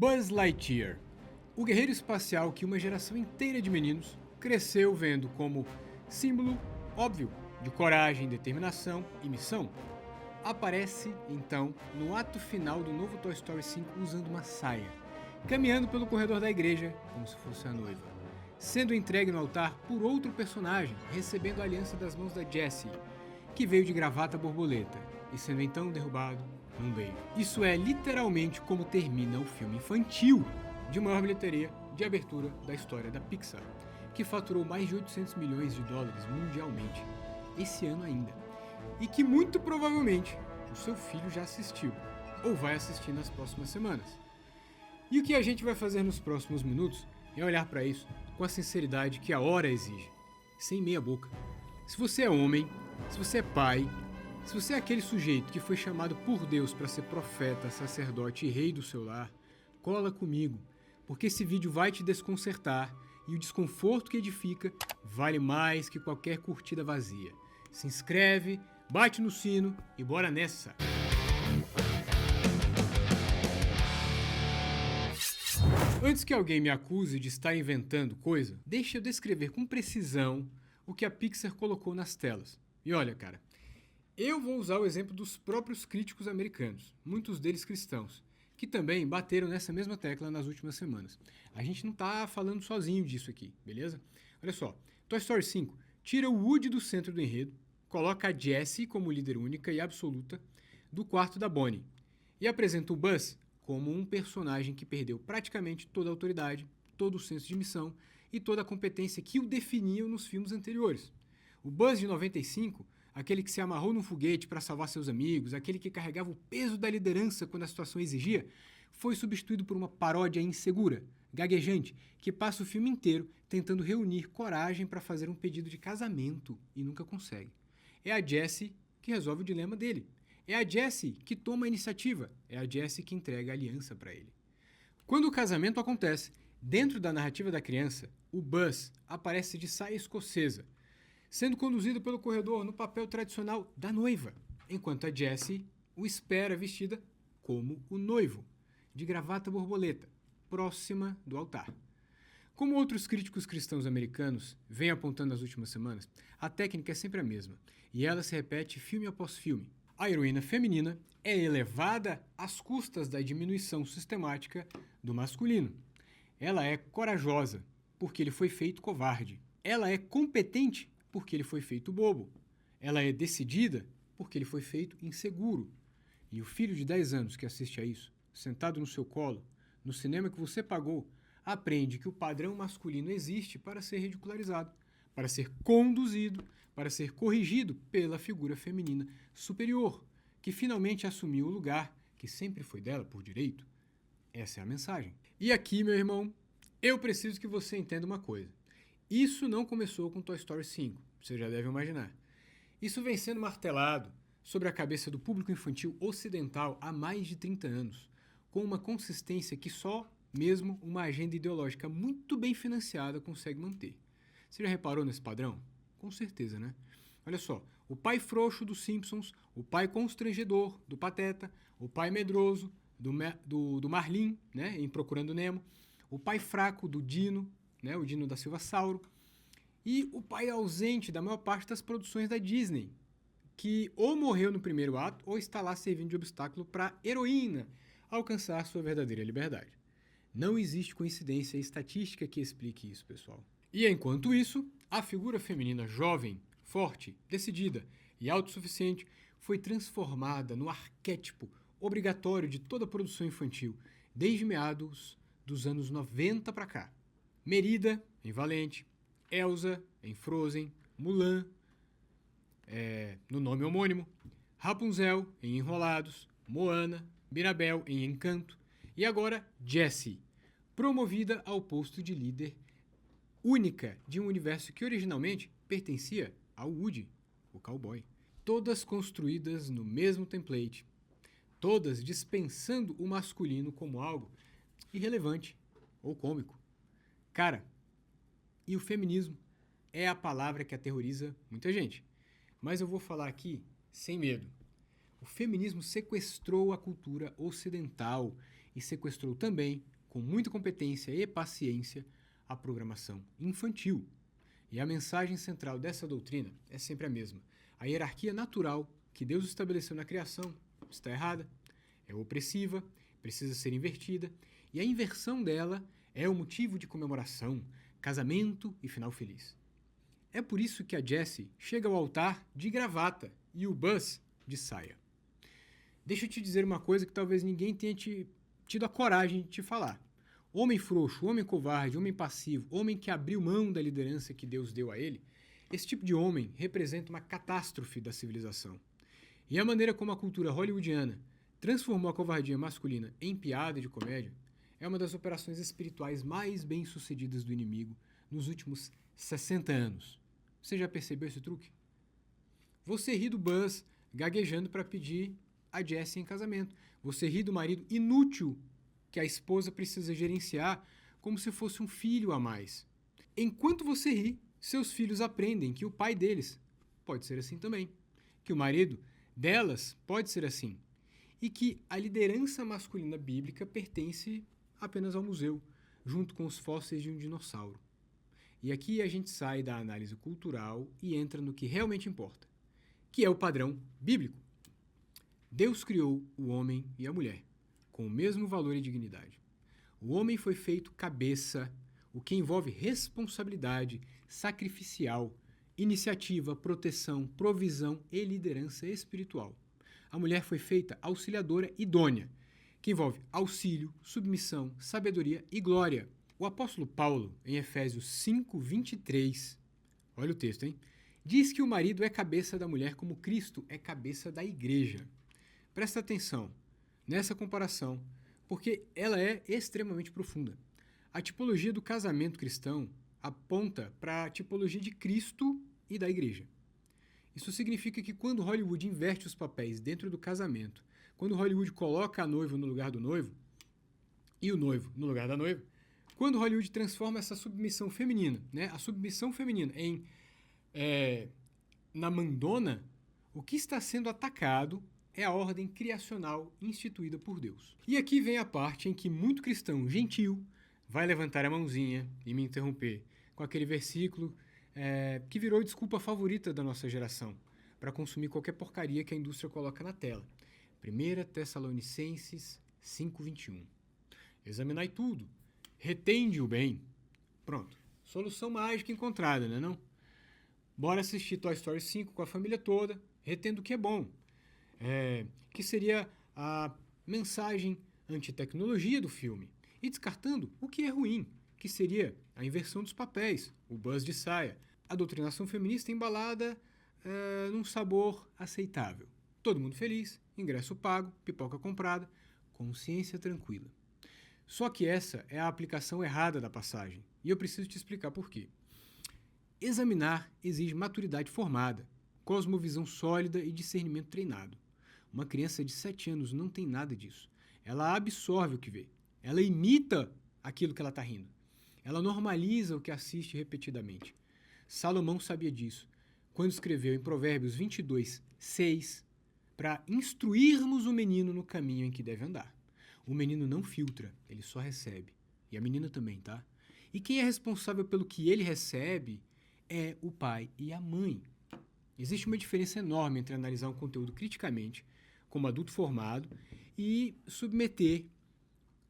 Buzz Lightyear, o guerreiro espacial que uma geração inteira de meninos cresceu vendo como símbolo óbvio de coragem, determinação e missão, aparece então no ato final do novo Toy Story 5 usando uma saia, caminhando pelo corredor da igreja como se fosse a noiva, sendo entregue no altar por outro personagem, recebendo a aliança das mãos da Jessie, que veio de gravata borboleta, e sendo então derrubado num beijo. Isso é literalmente como termina o filme infantil de maior bilheteria de abertura da história da Pixar, que faturou mais de 800 milhões de dólares mundialmente esse ano ainda, e que muito provavelmente o seu filho já assistiu, ou vai assistir nas próximas semanas. E o que a gente vai fazer nos próximos minutos é olhar para isso com a sinceridade que a hora exige, sem meia boca. Se você é homem, se você é pai, se você é aquele sujeito que foi chamado por Deus para ser profeta, sacerdote e rei do seu lar, cola comigo, porque esse vídeo vai te desconcertar e o desconforto que edifica vale mais que qualquer curtida vazia. Se inscreve, bate no sino e bora nessa! Antes que alguém me acuse de estar inventando coisa, deixa eu descrever com precisão o que a Pixar colocou nas telas. E olha, cara, eu vou usar o exemplo dos próprios críticos americanos, muitos deles cristãos, que também bateram nessa mesma tecla nas últimas semanas. A gente não tá falando sozinho disso aqui, beleza? Olha só, Toy Story 5 tira o Woody do centro do enredo, coloca a Jessie como líder única e absoluta do quarto da Bonnie e apresenta o Buzz como um personagem que perdeu praticamente toda a autoridade, todo o senso de missão e toda a competência que o definiam nos filmes anteriores. O Buzz de 95, aquele que se amarrou num foguete para salvar seus amigos, aquele que carregava o peso da liderança quando a situação exigia, foi substituído por uma paródia insegura, gaguejante, que passa o filme inteiro tentando reunir coragem para fazer um pedido de casamento e nunca consegue. É a Jessie que resolve o dilema dele. É a Jessie que toma a iniciativa. É a Jessie que entrega a aliança para ele. Quando o casamento acontece, dentro da narrativa da criança, o Buzz aparece de saia escocesa, sendo conduzido pelo corredor no papel tradicional da noiva, enquanto a Jessie o espera vestida como o noivo, de gravata borboleta, próxima do altar. Como outros críticos cristãos americanos vêm apontando nas últimas semanas, a técnica é sempre a mesma, e ela se repete filme após filme. A heroína feminina é elevada às custas da diminuição sistemática do masculino. Ela é corajosa, porque ele foi feito covarde. Ela é competente, porque ele foi feito bobo. Ela é decidida, porque ele foi feito inseguro. E o filho de 10 anos que assiste a isso, sentado no seu colo, no cinema que você pagou, aprende que o padrão masculino existe para ser ridicularizado, para ser conduzido, para ser corrigido pela figura feminina superior, que finalmente assumiu o lugar que sempre foi dela por direito. Essa é a mensagem. E aqui, meu irmão, eu preciso que você entenda uma coisa. Isso não começou com Toy Story 5, você já deve imaginar. Isso vem sendo martelado sobre a cabeça do público infantil ocidental há mais de 30 anos, com uma consistência que só mesmo uma agenda ideológica muito bem financiada consegue manter. Você já reparou nesse padrão? Com certeza, né? Olha só, o pai frouxo dos Simpsons, o pai constrangedor do Pateta, o pai medroso do Marlin, né, em Procurando Nemo, o pai fraco do Dino, né, o Dino da Silva Sauro, e o pai ausente da maior parte das produções da Disney, que ou morreu no primeiro ato ou está lá servindo de obstáculo para a heroína alcançar sua verdadeira liberdade. Não existe coincidência estatística que explique isso, pessoal. E enquanto isso, a figura feminina jovem, forte, decidida e autossuficiente foi transformada no arquétipo obrigatório de toda a produção infantil, desde meados dos anos 90 para cá. Merida, em Valente, Elsa, em Frozen, Mulan, no nome homônimo, Rapunzel, em Enrolados, Moana, Mirabel, em Encanto, e agora Jessie, promovida ao posto de líder única de um universo que originalmente pertencia ao Woody, o cowboy. Todas construídas no mesmo template, todas dispensando o masculino como algo irrelevante ou cômico. Cara, e o feminismo é a palavra que aterroriza muita gente. Mas eu vou falar aqui sem medo. O feminismo sequestrou a cultura ocidental e sequestrou também, com muita competência e paciência, a programação infantil. E a mensagem central dessa doutrina é sempre a mesma. A hierarquia natural que Deus estabeleceu na criação está errada, é opressiva, precisa ser invertida, e a inversão dela é o motivo de comemoração, casamento e final feliz. É por isso que a Jessie chega ao altar de gravata e o Buzz de saia. Deixa eu te dizer uma coisa que talvez ninguém tenha tido a coragem de te falar. Homem frouxo, homem covarde, homem passivo, homem que abriu mão da liderança que Deus deu a ele, esse tipo de homem representa uma catástrofe da civilização. E a maneira como a cultura hollywoodiana transformou a covardia masculina em piada de comédia é uma das operações espirituais mais bem-sucedidas do inimigo nos últimos 60 anos. Você já percebeu esse truque? Você ri do Buzz gaguejando para pedir a Jessie em casamento. Você ri do marido inútil que a esposa precisa gerenciar como se fosse um filho a mais. Enquanto você ri, seus filhos aprendem que o pai deles pode ser assim também, que o marido delas pode ser assim, e que a liderança masculina bíblica pertence apenas ao museu, junto com os fósseis de um dinossauro. E aqui a gente sai da análise cultural e entra no que realmente importa, que é o padrão bíblico. Deus criou o homem e a mulher com o mesmo valor e dignidade. O homem foi feito cabeça, o que envolve responsabilidade sacrificial, iniciativa, proteção, provisão e liderança espiritual. A mulher foi feita auxiliadora idônea, que envolve auxílio, submissão, sabedoria e glória. O apóstolo Paulo, em Efésios 5:23, olha o texto, hein? Diz que o marido é cabeça da mulher como Cristo é cabeça da igreja. Presta atenção nessa comparação, porque ela é extremamente profunda. A tipologia do casamento cristão aponta para a tipologia de Cristo e da igreja. Isso significa que quando Hollywood inverte os papéis dentro do casamento, quando Hollywood coloca a noiva no lugar do noivo e o noivo no lugar da noiva, quando Hollywood transforma essa submissão feminina, né, a submissão feminina na mandona, o que está sendo atacado é a ordem criacional instituída por Deus. E aqui vem a parte em que muito cristão gentil vai levantar a mãozinha e me interromper com aquele versículo que virou a desculpa favorita da nossa geração para consumir qualquer porcaria que a indústria coloca na tela. 1 Tessalonicenses 5:21. Examinai tudo, retende o bem. Pronto, solução mágica encontrada, né não? Bora assistir Toy Story 5 com a família toda, retendo o que é bom. Que seria a mensagem antitecnologia do filme, e descartando o que é ruim, que seria a inversão dos papéis, o Buzz de saia, a doutrinação feminista embalada num sabor aceitável. Todo mundo feliz, ingresso pago, pipoca comprada, consciência tranquila. Só que essa é a aplicação errada da passagem, e eu preciso te explicar por quê. Examinar exige maturidade formada, cosmovisão sólida e discernimento treinado. Uma criança de 7 anos não tem nada disso. Ela absorve o que vê. Ela imita aquilo que ela está rindo. Ela normaliza o que assiste repetidamente. Salomão sabia disso quando escreveu em Provérbios 22:6 para instruirmos o menino no caminho em que deve andar. O menino não filtra, ele só recebe. E a menina também, tá? E quem é responsável pelo que ele recebe é o pai e a mãe. Existe uma diferença enorme entre analisar um conteúdo criticamente, como adulto formado, e submeter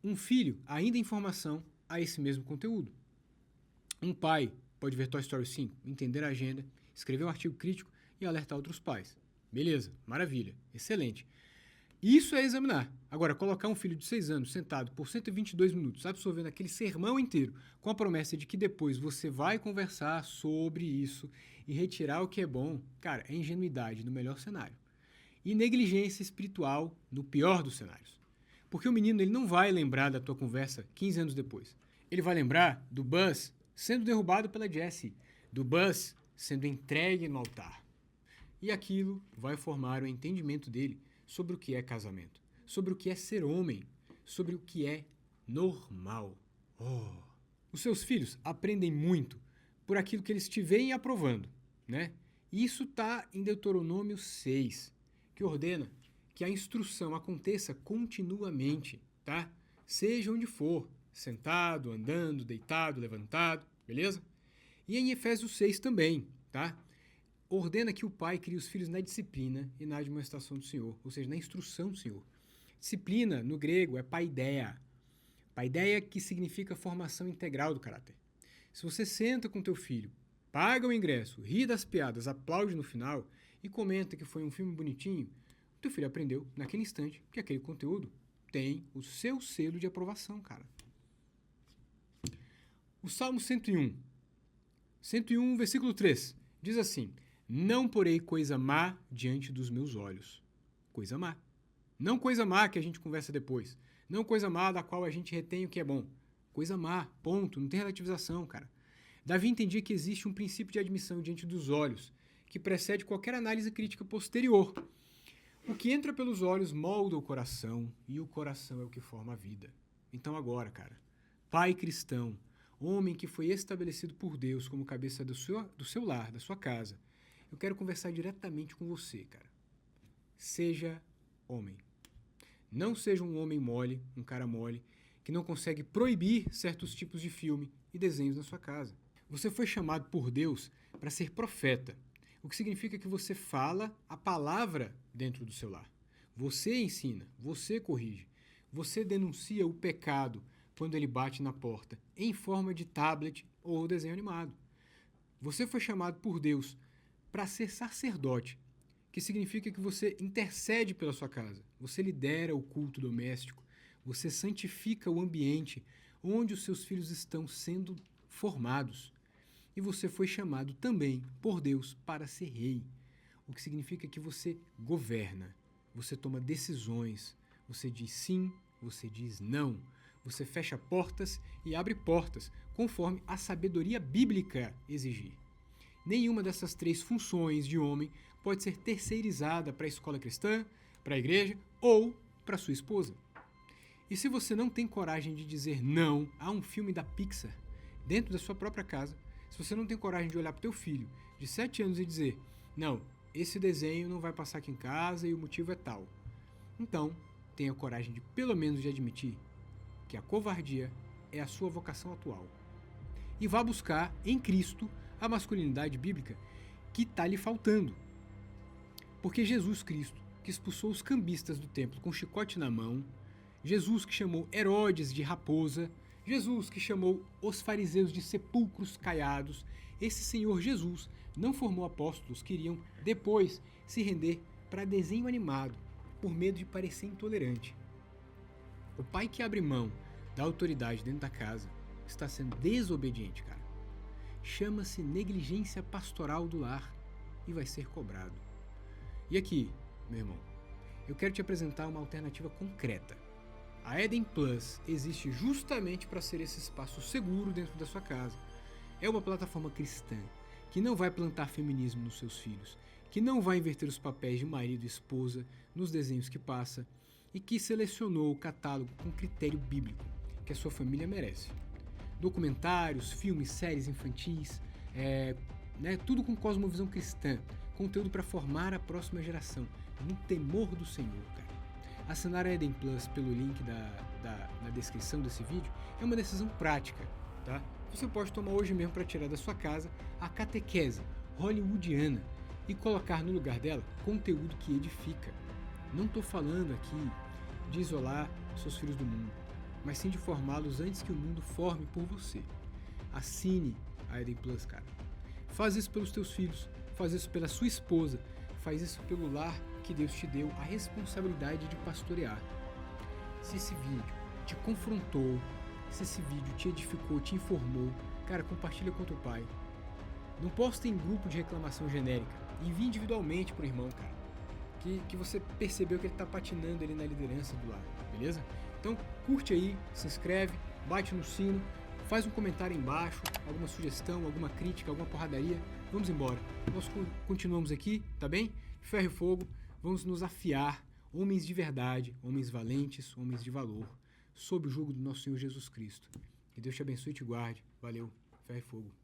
um filho, ainda em formação, a esse mesmo conteúdo. Um pai pode ver Toy Story 5, entender a agenda, escrever um artigo crítico e alertar outros pais. Beleza, maravilha, excelente. Isso é examinar. Agora, colocar um filho de 6 anos sentado por 122 minutos, absorvendo aquele sermão inteiro, com a promessa de que depois você vai conversar sobre isso e retirar o que é bom, cara, é ingenuidade no melhor cenário. E negligência espiritual no pior dos cenários. Porque o menino ele não vai lembrar da tua conversa 15 anos depois. Ele vai lembrar do Buzz sendo derrubado pela Jessie, do Buzz sendo entregue no altar. E aquilo vai formar o entendimento dele sobre o que é casamento, sobre o que é ser homem, sobre o que é normal. Os seus filhos aprendem muito por aquilo que eles te veem aprovando, né? E isso está em Deuteronômio 6, que ordena que a instrução aconteça continuamente, tá? seja onde for, sentado, andando, deitado, levantado, beleza? E em Efésios 6 também, tá? Ordena que o pai crie os filhos na disciplina e na admoestação do Senhor, ou seja, na instrução do Senhor. Disciplina, no grego, é paideia. Paideia que significa formação integral do caráter. Se você senta com teu filho, paga o ingresso, ri das piadas, aplaude no final e comenta que foi um filme bonitinho, teu filho aprendeu naquele instante que aquele conteúdo tem o seu selo de aprovação, cara. O Salmo 101, versículo 3, diz assim: não porei coisa má diante dos meus olhos. Coisa má. Não coisa má que a gente conversa depois. Não coisa má da qual a gente retém o que é bom. Coisa má, ponto. Não tem relativização, cara. Davi entendia que existe um princípio de admissão diante dos olhos, que precede qualquer análise crítica posterior. O que entra pelos olhos molda o coração, e o coração é o que forma a vida. Então agora, cara, pai cristão, homem que foi estabelecido por Deus como cabeça do seu lar, da sua casa, eu quero conversar diretamente com você, cara. Seja homem. Não seja um homem mole, um cara mole, que não consegue proibir certos tipos de filme e desenhos na sua casa. Você foi chamado por Deus para ser profeta, o que significa que você fala a palavra dentro do seu lar. Você ensina, você corrige, você denuncia o pecado quando ele bate na porta, em forma de tablet ou desenho animado. Você foi chamado por Deus para ser sacerdote, que significa que você intercede pela sua casa, você lidera o culto doméstico, você santifica o ambiente onde os seus filhos estão sendo formados. E você foi chamado também por Deus para ser rei, o que significa que você governa, você toma decisões, você diz sim, você diz não, você fecha portas e abre portas, conforme a sabedoria bíblica exigir. Nenhuma dessas três funções de homem pode ser terceirizada para a escola cristã, para a igreja ou para sua esposa. E se você não tem coragem de dizer não a um filme da Pixar dentro da sua própria casa, se você não tem coragem de olhar para o teu filho de 7 anos e dizer não, esse desenho não vai passar aqui em casa e o motivo é tal, então tenha coragem de pelo menos de admitir que a covardia é a sua vocação atual. E vá buscar em Cristo a masculinidade bíblica que está lhe faltando. Porque Jesus Cristo, que expulsou os cambistas do templo com chicote na mão, Jesus que chamou Herodes de raposa, Jesus que chamou os fariseus de sepulcros caiados, esse Senhor Jesus não formou apóstolos que iriam depois se render para desenho animado, por medo de parecer intolerante. O pai que abre mão da autoridade dentro da casa está sendo desobediente, cara. Chama-se negligência pastoral do lar e vai ser cobrado. E aqui, meu irmão, eu quero te apresentar uma alternativa concreta. A Eden Plus existe justamente para ser esse espaço seguro dentro da sua casa. É uma plataforma cristã que não vai plantar feminismo nos seus filhos, que não vai inverter os papéis de marido e esposa nos desenhos que passa e que selecionou o catálogo com critério bíblico que a sua família merece. Documentários, filmes, séries infantis, tudo com cosmovisão cristã, conteúdo para formar a próxima geração, no temor do Senhor, cara. Assinar a Eden Plus pelo link na descrição desse vídeo é uma decisão prática, tá? Você pode tomar hoje mesmo para tirar da sua casa a catequese hollywoodiana e colocar no lugar dela conteúdo que edifica. Não estou falando aqui de isolar seus filhos do mundo, mas sim de formá-los antes que o mundo forme por você. Assine a Eden Plus, cara. Faz isso pelos teus filhos, faz isso pela sua esposa, faz isso pelo lar que Deus te deu a responsabilidade de pastorear. Se esse vídeo te confrontou, se esse vídeo te edificou, te informou, cara, compartilha com teu pai. Não posta em grupo de reclamação genérica, envie individualmente pro irmão, cara, que você percebeu que ele tá patinando ali na liderança do lar, beleza? Então, curte aí, se inscreve, bate no sino, faz um comentário aí embaixo, alguma sugestão, alguma crítica, alguma porradaria. Vamos embora. Nós continuamos aqui, tá bem? Ferro e fogo, vamos nos afiar, homens de verdade, homens valentes, homens de valor, sob o jugo do nosso Senhor Jesus Cristo. Que Deus te abençoe e te guarde. Valeu, ferro e fogo.